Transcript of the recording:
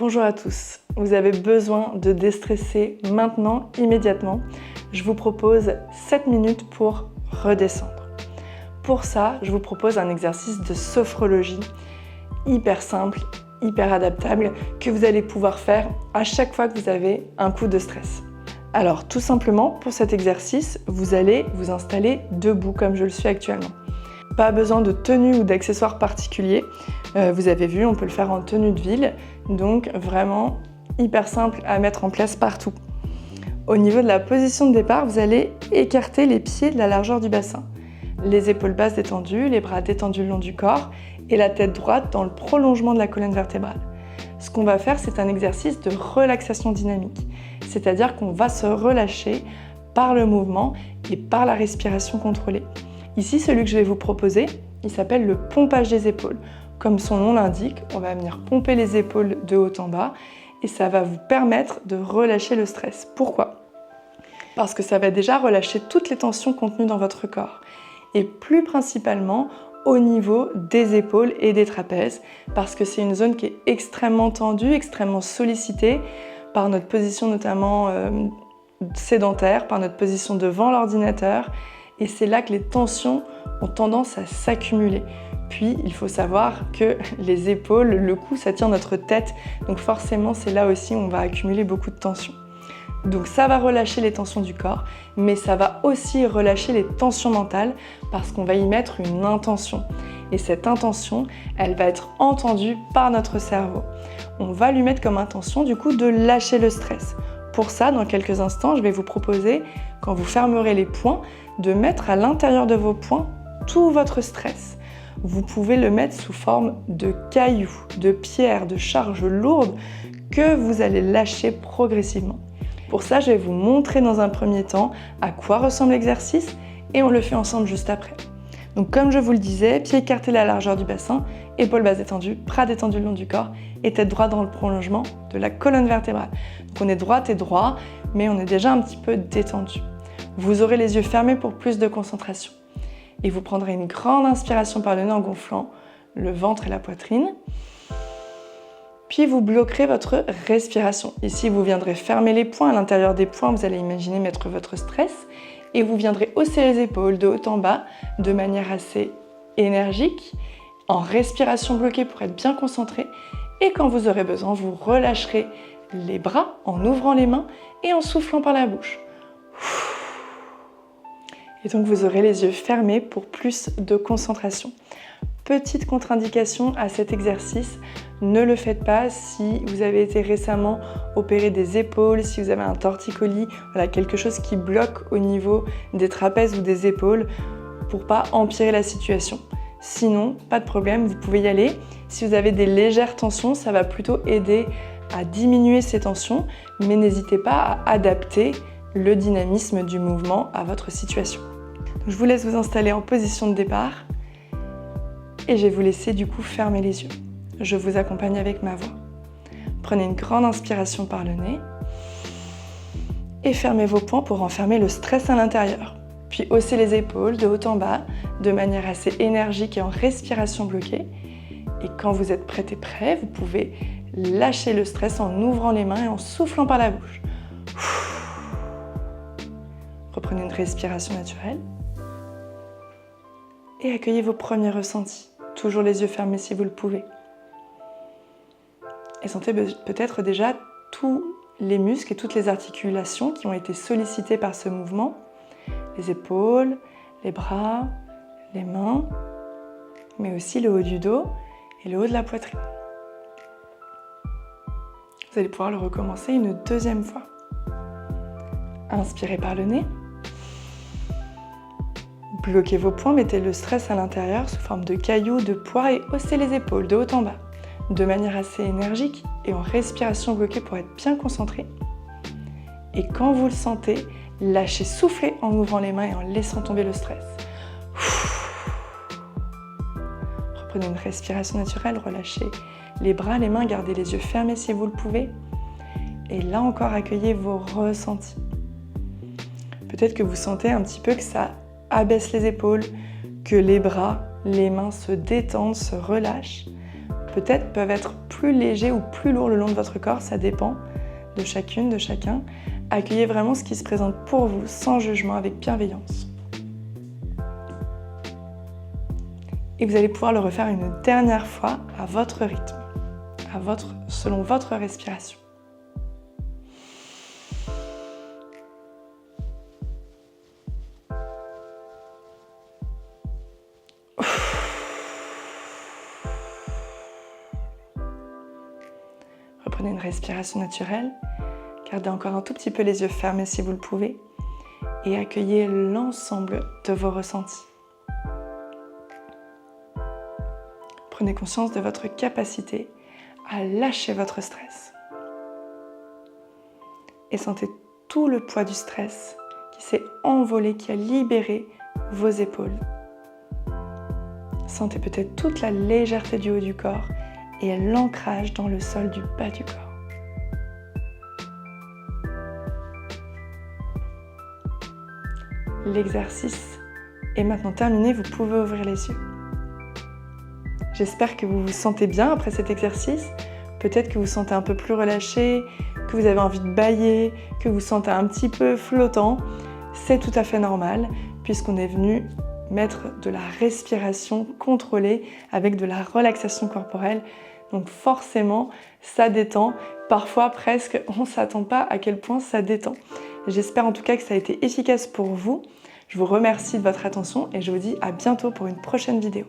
Bonjour à tous, vous avez besoin de déstresser maintenant, immédiatement. Je vous propose 7 minutes pour redescendre. Pour ça, je vous propose un exercice de sophrologie hyper simple, hyper adaptable, que vous allez pouvoir faire à chaque fois que vous avez un coup de stress. Alors tout simplement, pour cet exercice, vous allez vous installer debout comme je le suis actuellement. Pas besoin de tenue ou d'accessoires particuliers. Vous avez vu, on peut le faire en tenue de ville, donc vraiment hyper simple à mettre en place partout. Au niveau de la position de départ, vous allez écarter les pieds de la largeur du bassin. Les épaules basses détendues, les bras détendus le long du corps et la tête droite dans le prolongement de la colonne vertébrale. Ce qu'on va faire, c'est un exercice de relaxation dynamique, c'est-à-dire qu'on va se relâcher par le mouvement et par la respiration contrôlée. Ici, celui que je vais vous proposer, il s'appelle le pompage des épaules. Comme son nom l'indique, on va venir pomper les épaules de haut en bas et ça va vous permettre de relâcher le stress. Pourquoi ? Parce que ça va déjà relâcher toutes les tensions contenues dans votre corps et plus principalement au niveau des épaules et des trapèzes parce que c'est une zone qui est extrêmement tendue, extrêmement sollicitée par notre position notamment sédentaire, par notre position devant l'ordinateur. Et c'est là que les tensions ont tendance à s'accumuler. Puis, il faut savoir que les épaules, le cou, ça tient notre tête. Donc forcément, c'est là aussi où on va accumuler beaucoup de tensions. Donc ça va relâcher les tensions du corps, mais ça va aussi relâcher les tensions mentales parce qu'on va y mettre une intention. Et cette intention, elle va être entendue par notre cerveau. On va lui mettre comme intention, du coup, de lâcher le stress. Pour ça, dans quelques instants, je vais vous proposer, quand vous fermerez les poings, de mettre à l'intérieur de vos poings tout votre stress. Vous pouvez le mettre sous forme de cailloux, de pierres, de charges lourdes que vous allez lâcher progressivement. Pour ça, je vais vous montrer dans un premier temps à quoi ressemble l'exercice et on le fait ensemble juste après. Donc comme je vous le disais, pieds écartés à la largeur du bassin, épaules basses détendues, bras détendus le long du corps et tête droite dans le prolongement de la colonne vertébrale. Donc on est droite et droit, mais on est déjà un petit peu détendu. Vous aurez les yeux fermés pour plus de concentration. Et vous prendrez une grande inspiration par le nez en gonflant le ventre et la poitrine. Puis vous bloquerez votre respiration. Ici, vous viendrez fermer les poings. À l'intérieur des poings, vous allez imaginer mettre votre stress. Et vous viendrez hausser les épaules de haut en bas de manière assez énergique, en respiration bloquée pour être bien concentré. Et quand vous aurez besoin, vous relâcherez les bras en ouvrant les mains et en soufflant par la bouche. Et donc vous aurez les yeux fermés pour plus de concentration. Petite contre-indication à cet exercice, ne le faites pas si vous avez été récemment opéré des épaules, si vous avez un torticolis, voilà, quelque chose qui bloque au niveau des trapèzes ou des épaules pour pas empirer la situation. Sinon, pas de problème, vous pouvez y aller. Si vous avez des légères tensions, ça va plutôt aider à diminuer ces tensions, mais n'hésitez pas à adapter le dynamisme du mouvement à votre situation. Donc, je vous laisse vous installer en position de départ et je vais vous laisser du coup fermer les yeux. Je vous accompagne avec ma voix. Prenez une grande inspiration par le nez et fermez vos poings pour enfermer le stress à l'intérieur. Puis haussez les épaules de haut en bas de manière assez énergique et en respiration bloquée. Et quand vous êtes prête et prêt, vous pouvez lâcher le stress en ouvrant les mains et en soufflant par la bouche. Reprenez une respiration naturelle. Et accueillez vos premiers ressentis. Toujours les yeux fermés si vous le pouvez. Et sentez peut-être déjà tous les muscles et toutes les articulations qui ont été sollicitées par ce mouvement. Les épaules, les bras, les mains, mais aussi le haut du dos et le haut de la poitrine. Vous allez pouvoir le recommencer une deuxième fois. Inspirez par le nez. Bloquez vos poings, mettez le stress à l'intérieur sous forme de cailloux, de poids et haussez les épaules de haut en bas de manière assez énergique et en respiration bloquée pour être bien concentré. Et quand vous le sentez, lâchez, soufflez en ouvrant les mains et en laissant tomber le stress. Reprenez une respiration naturelle, relâchez les bras, les mains, gardez les yeux fermés si vous le pouvez. Et là encore, accueillez vos ressentis. Peut-être que vous sentez un petit peu que ça abaisse les épaules, que les bras, les mains se détendent, se relâchent. Peut-être peuvent être plus plus léger ou plus lourd le long de votre corps, ça dépend de chacune, de chacun. Accueillez vraiment ce qui se présente pour vous, sans jugement, avec bienveillance. Et vous allez pouvoir le refaire une dernière fois à votre rythme, selon votre respiration. Reprenez une respiration naturelle, gardez encore un tout petit peu les yeux fermés si vous le pouvez et accueillez l'ensemble de vos ressentis. Prenez conscience de votre capacité à lâcher votre stress. Et sentez tout le poids du stress qui s'est envolé, qui a libéré vos épaules. Sentez peut-être toute la légèreté du haut du corps et l'ancrage dans le sol du bas du corps. L'exercice est maintenant terminé, vous pouvez ouvrir les yeux. J'espère que vous vous sentez bien après cet exercice. Peut-être que vous vous sentez un peu plus relâché, que vous avez envie de bâiller, que vous vous sentez un petit peu flottant. C'est tout à fait normal puisqu'on est venu mettre de la respiration contrôlée avec de la relaxation corporelle. Donc forcément, ça détend. Parfois presque, on ne s'attend pas à quel point ça détend. J'espère en tout cas que ça a été efficace pour vous. Je vous remercie de votre attention et je vous dis à bientôt pour une prochaine vidéo.